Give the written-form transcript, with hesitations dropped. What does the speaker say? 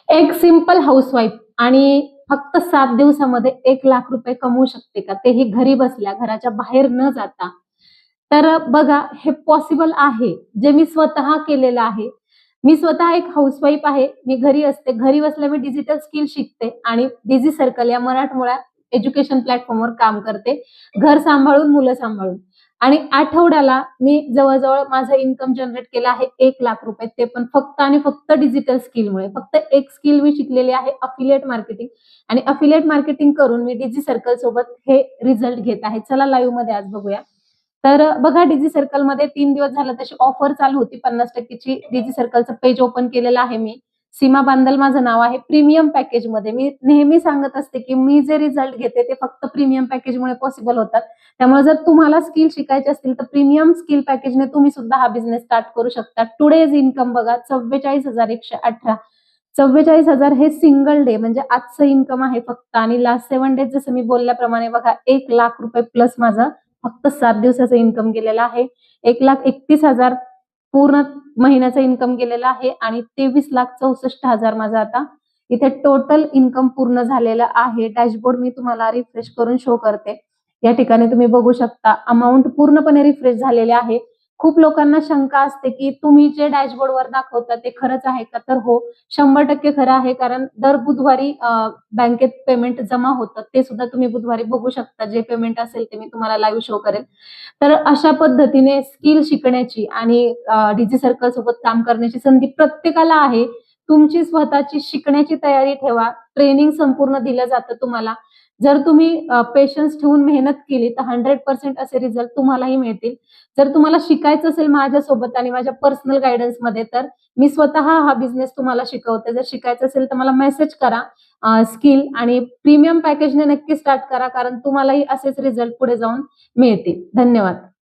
एक simple housewife आणि फक्त 7 दिवसामध्ये 1,00,000 रुपये कमवू शकते का? तेही घरी बसल्या, घराच्या बाहेर न जाता. तर बघा हे पॉसिबल आहे, जे मी स्वतः केलेलं आहे. मी स्वतः एक हाऊसवाईफ आहे. मी घरी असते. घरी बसल्या मी डिजिटल स्किल शिकते आणि डिजी सर्कल या मराठमोळ्या एज्युकेशन प्लॅटफॉर्मवर काम करते. घर सांभाळून, मुलं सांभाळून. आणि आठवड्याला मी जवळ-जवळ माझं इन्कम जनरेट केलं आहे ₹1,00,000 ते पण फक्त आणि फक्त डिजिटल स्किलमुळे. फक्त एक स्किल मी शिकलेली आहे अफिलिएट मार्केटिंग आणि अफिलिएट मार्केटिंग करून मी डिजी सर्कल सोबत हे रिझल्ट घेत आहे. चला लाईव्हमध्ये आज बघूया. तर बघा डिजी सर्कलमध्ये 3 दिवस झालं तशी ऑफर चालू होती 50% ची. डिजी सर्कलचं पेज ओपन केलेलं आहे मी. सीमा बांदल माझं नाव आहे. प्रीमियम पॅकेजमध्ये मी नेहमी सांगत असते, की मी जे रिझल्ट घेते ते फक्त प्रीमियम पॅकेजमुळे पॉसिबल होतात. त्यामुळे जर तुम्हाला स्किल शिकायचे असतील तर प्रीमियम स्किल पॅकेजने तुम्ही सुद्धा हा बिझनेस स्टार्ट करू शकता. टुडेज इन्कम बघा 44,118. 44,000 हे सिंगल डे म्हणजे आजचं इन्कम आहे फक्त आणि लास्ट 7 डेज जसं मी बोलल्याप्रमाणे बघा ₹1,00,000 प्लस माझं फक्त 7 दिवसाचं इन्कम गेलेलं आहे. 1,31,000 पूर्ण महिन्याचा इन्कम गेलेला आहे आणि 23,64,000 माझं आता इथे टोटल इन्कम पूर्ण झालेलं आहे. डॅशबोर्ड मी तुम्हाला रिफ्रेश करून शो करते. या ठिकाणी तुम्ही बघू शकता अमाउंट पूर्णपणे रिफ्रेश झालेले आहे. खूप लोकांना शंका असते, की तुम्ही जे डॅशबोर्डवर दाखवता ते खरंच आहे का? तर हो, 100% खरं आहे. कारण दर बुधवारी बँकेत पेमेंट जमा होतं. ते सुद्धा तुम्ही बुधवारी बघू शकता. जे पेमेंट असेल ते मी तुम्हाला लाईव्ह शो करेल. तर अशा पद्धतीने स्किल शिकण्याची आणि डिजी सर्कल सोबत काम करण्याची संधी प्रत्येकाला आहे. तुमची स्वतःची शिकण्याची तयारी ठेवा. ट्रेनिंग संपूर्ण दिलं जातं तुम्हाला. जर तुम्ही पेशन्स ठेवून मेहनत केली तर 100% असे रिझल्ट तुम्हालाही मिळतील. जर तुम्हाला शिकायचं असेल माझ्यासोबत आणि माझ्या पर्सनल गाईडन्समध्ये तर मी स्वतः हा बिझनेस तुम्हाला शिकवते. जर शिकायचं असेल तर मला मेसेज करा. स्किल आणि प्रीमियम पॅकेजने नक्की स्टार्ट करा कारण तुम्हालाही असेच रिझल्ट पुढे जाऊन मिळतील. धन्यवाद.